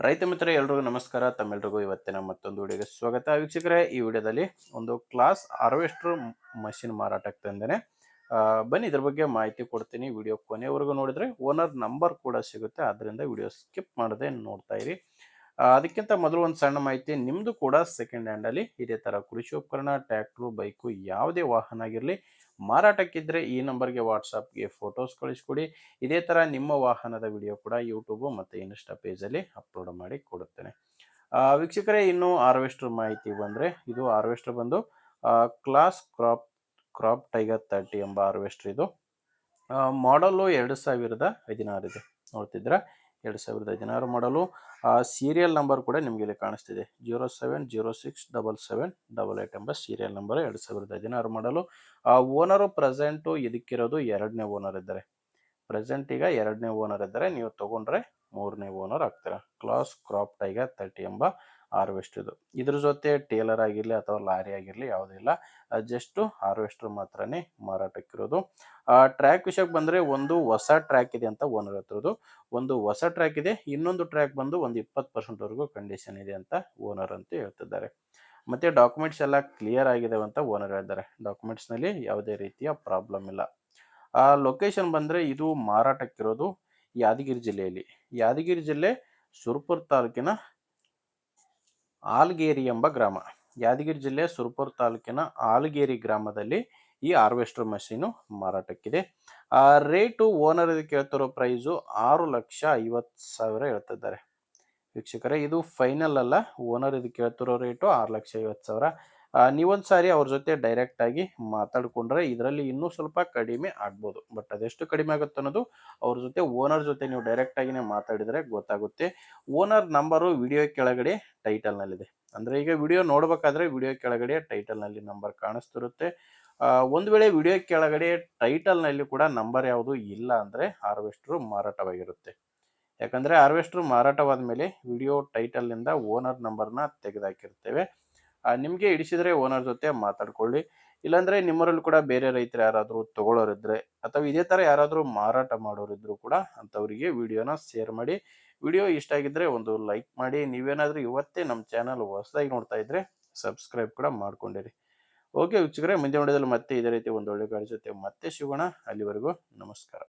ರೈತ ಮಿತ್ರ ಎಲ್ರಿಗೂ ನಮಸ್ಕಾರ. ತಮ್ಮೆಲ್ರಿಗೂ ಇವತ್ತಿನ ಮತ್ತೊಂದು ವಿಡಿಯೋಗೆ ಸ್ವಾಗತ. ವೀಕ್ಷಕರೇ, ಈ ವಿಡಿಯೋದಲ್ಲಿ ಒಂದು ಕ್ಲಾಸ್ ಹಾರ್ವೆಸ್ಟರ್ ಮಷಿನ್ ಮಾರಾಟಕ್ಕೆ ತಂದೇನೆ. ಬನ್ನಿ ಇದ್ರ ಬಗ್ಗೆ ಮಾಹಿತಿ ಕೊಡ್ತೀನಿ. ವಿಡಿಯೋ ಕೊನೆವರೆಗೂ ನೋಡಿದ್ರೆ ಓನರ್ ನಂಬರ್ ಕೂಡ ಸಿಗುತ್ತೆ, ಅದರಿಂದ ವಿಡಿಯೋ ಸ್ಕಿಪ್ ಮಾಡದೆ ನೋಡ್ತಾ ಇರಿ. ಅದಕ್ಕಿಂತ ಮೊದಲು ಒಂದು ಸಣ್ಣ ಮಾಹಿತಿ, ನಿಮ್ಮದು ಕೂಡ ಸೆಕೆಂಡ್ ಹ್ಯಾಂಡಲ್ಲಿ ಇದೇ ಥರ ಕೃಷಿ ಉಪಕರಣ, ಟ್ರ್ಯಾಕ್ಟ್ರು, ಬೈಕು ಯಾವುದೇ ವಾಹನ ಆಗಿರಲಿ ಮಾರಾಟಕ್ಕಿದ್ರೆ ಈ ನಂಬರ್ಗೆ ವಾಟ್ಸಪ್ಗೆ ಫೋಟೋಸ್ ಕಳಿಸ್ಕೊಡಿ. ಇದೇ ಥರ ನಿಮ್ಮ ವಾಹನದ ವಿಡಿಯೋ ಕೂಡ ಯೂಟ್ಯೂಬು ಮತ್ತು ಇನ್ಸ್ಟಾ ಪೇಜಲ್ಲಿ ಅಪ್ಲೋಡ್ ಮಾಡಿ ಕೊಡುತ್ತೇನೆ. ವೀಕ್ಷಕರೇ, ಇನ್ನು ಹಾರ್ವೆಸ್ಟರ್ ಮಾಹಿತಿ ಬಂದರೆ, ಇದು ಹಾರ್ವೆಸ್ಟರ್ ಬಂದು ಕ್ಲಾಸ್ ಕ್ರಾಪ್ ಟೈಗರ್ 30 ಎಂಬ ಹಾರ್ವೆಸ್ಟರ್. ಇದು ಮಾಡಲು 2016 ಇದೆ. ನೋಡ್ತಿದ್ದೀರಾ, 2016 ಮಾಡಲು. ಸೀರಿಯಲ್ ನಂಬರ್ ಕೂಡ ನಿಮಗೆ ಇಲ್ಲಿ ಕಾಣಿಸ್ತಿದೆ, 07067788 ಎಂಬ ಸೀರಿಯಲ್ ನಂಬರ್, 2016 ಮಾಡಲು. ಓನರು ಪ್ರೆಸೆಂಟು ಇದಕ್ಕಿರೋದು ಎರಡನೇ ಓನರ್ ಇದ್ದಾರೆ. ಪ್ರೆಸೆಂಟ್ ಈಗ ಎರಡನೇ ಓನರ್ ಇದ್ದಾರೆ, ನೀವು ತಗೊಂಡ್ರೆ ಮೂರನೇ ಓನರ್ ಆಗ್ತೀರಾ. ಕ್ಲಾಸ್ ಕ್ರಾಪ್ ಟೈಗರ್ 30 ಎಂಬ ಹಾರ್ವೆಸ್ಟರ್ ಇದು. ಇದ್ರ ಜೊತೆ ಟೇಲರ್ ಆಗಿರಲಿ ಅಥವಾ ಲಾರಿ ಆಗಿರಲಿ ಯಾವುದೂ ಇಲ್ಲ, ಜಸ್ಟ್ ಹಾರ್ವೆಸ್ಟರ್ ಮಾತ್ರನೇ ಮಾರಾಟಕ್ಕಿರೋದು. ಟ್ರ್ಯಾಕ್ ವಿಷಯಕ್ಕೆ ಬಂದರೆ, ಒಂದು ಹೊಸ ಟ್ರ್ಯಾಕ್ ಇದೆ ಅಂತ ಓನರ್ ಹತ್ತಿರೋದು. ಒಂದು ಹೊಸ ಟ್ರ್ಯಾಕ್ ಇದೆ, ಇನ್ನೊಂದು ಟ್ರ್ಯಾಕ್ ಬಂದು ಒಂದು 20% ಕಂಡೀಷನ್ ಇದೆ ಅಂತ ಓನರ್ ಅಂತ ಹೇಳ್ತಿದ್ದಾರೆ. ಮತ್ತು ಡಾಕ್ಯುಮೆಂಟ್ಸ್ ಎಲ್ಲ ಕ್ಲಿಯರ್ ಆಗಿದಾವೆ ಅಂತ ಓನರ್ ಹೇಳ್ತಾರೆ. ಡಾಕ್ಯುಮೆಂಟ್ಸ್ನಲ್ಲಿ ಯಾವುದೇ ರೀತಿಯ ಪ್ರಾಬ್ಲಮ್ ಇಲ್ಲ. ಲೊಕೇಶನ್ ಬಂದರೆ, ಇದು ಮಾರಾಟಕ್ಕಿರೋದು ಯಾದಗಿರಿ ಜಿಲ್ಲೆಯಲ್ಲಿ. ಯಾದಗಿರಿ ಜಿಲ್ಲೆ ಸುರಪುರ ತಾಲೂಕಿನ ಆಲ್ಗೇರಿ ಎಂಬ ಗ್ರಾಮ. ಯಾದಗಿರಿ ಜಿಲ್ಲೆ ಸುರಪುರ ತಾಲೂಕಿನ ಆಲ್ಗೇರಿ ಗ್ರಾಮದಲ್ಲಿ ಈ ಹಾರ್ವೆಸ್ಟರ್ ಮಷೀನು ಮಾರಾಟಕ್ಕಿದೆ. ರೇಟು ಓನರ್ ಕೇಳ್ತಿರೋ ಪ್ರೈಸು 6,50,000 ಹೇಳ್ತಿದ್ದಾರೆ. ವೀಕ್ಷಕರೇ, ಇದು ಫೈನಲ್ ಅಲ್ಲ, ಓನರ್ ಇದು ಕೇಳ್ತಿರೋ ರೇಟು 6,50,000. ನೀವೊಂದು ಸಾರಿ ಅವ್ರ ಜೊತೆ ಡೈರೆಕ್ಟಾಗಿ ಮಾತಾಡಿಕೊಂಡ್ರೆ ಇದರಲ್ಲಿ ಇನ್ನೂ ಸ್ವಲ್ಪ ಕಡಿಮೆ ಆಗ್ಬೋದು. ಬಟ್ ಅದೆಷ್ಟು ಕಡಿಮೆ ಆಗುತ್ತೆ ಅನ್ನೋದು ಅವ್ರ ಜೊತೆ, ಓನರ್ ಜೊತೆ ನೀವು ಡೈರೆಕ್ಟಾಗಿನೇ ಮಾತಾಡಿದರೆ ಗೊತ್ತಾಗುತ್ತೆ. ಓನರ್ ನಂಬರು ವಿಡಿಯೋ ಕೆಳಗಡೆ ಟೈಟಲ್ನಲ್ಲಿದೆ. ಅಂದರೆ ಈಗ ವಿಡಿಯೋ ನೋಡಬೇಕಾದ್ರೆ ವಿಡಿಯೋ ಕೆಳಗಡೆ ಟೈಟಲ್ನಲ್ಲಿ ನಂಬರ್ ಕಾಣಿಸ್ತಿರುತ್ತೆ. ಒಂದು ವೇಳೆ ವಿಡಿಯೋ ಕೆಳಗಡೆ ಟೈಟಲ್ನಲ್ಲಿ ಕೂಡ ನಂಬರ್ ಯಾವುದು ಇಲ್ಲ ಅಂದರೆ ಹಾರ್ವೆಸ್ಟ್ರು ಮಾರಾಟವಾಗಿರುತ್ತೆ. ಯಾಕಂದರೆ ಹಾರ್ವೆಸ್ಟ್ರು ಮಾರಾಟವಾದ ಮೇಲೆ ವಿಡಿಯೋ ಟೈಟಲ್ನಿಂದ ಓನರ್ ನಂಬರ್ನ ತೆಗೆದುಹಾಕಿರ್ತೇವೆ. ನಿಮಗೆ ಹಿಡಿಸಿದರೆ ಓನರ್ ಜೊತೆ ಮಾತಾಡ್ಕೊಳ್ಳಿ. ಇಲ್ಲಾಂದರೆ ನಿಮ್ಮರಲ್ಲಿ ಕೂಡ ಬೇರೆ ರೈತರು ಯಾರಾದರೂ ತೊಗೊಳ್ಳೋರಿದ್ದರೆ ಅಥವಾ ಇದೇ ಥರ ಯಾರಾದರೂ ಮಾರಾಟ ಮಾಡೋರಿದ್ದರೂ ಕೂಡ ಅಂಥವರಿಗೆ ವಿಡಿಯೋನ ಶೇರ್ ಮಾಡಿ. ವಿಡಿಯೋ ಇಷ್ಟ ಆಗಿದ್ದರೆ ಒಂದು ಲೈಕ್ ಮಾಡಿ. ನೀವೇನಾದರೂ ಇವತ್ತೇ ನಮ್ಮ ಚಾನಲ್ ಹೊಸದಾಗಿ ನೋಡ್ತಾ ಇದ್ದರೆ ಸಬ್ಸ್ಕ್ರೈಬ್ ಕೂಡ ಮಾಡ್ಕೊಂಡಿರಿ. ಓಕೆ ವೀಕ್ಷಕರೇ, ಮುಂದೆ ವಿಡಿಯೋದಲ್ಲಿ ಮತ್ತೆ ಇದೇ ರೀತಿ ಒಂದು ಒಳ್ಳೆ ಗಾಡಿ ಜೊತೆ ಮತ್ತೆ ಸಿಗೋಣ. ಅಲ್ಲಿವರೆಗೂ ನಮಸ್ಕಾರ.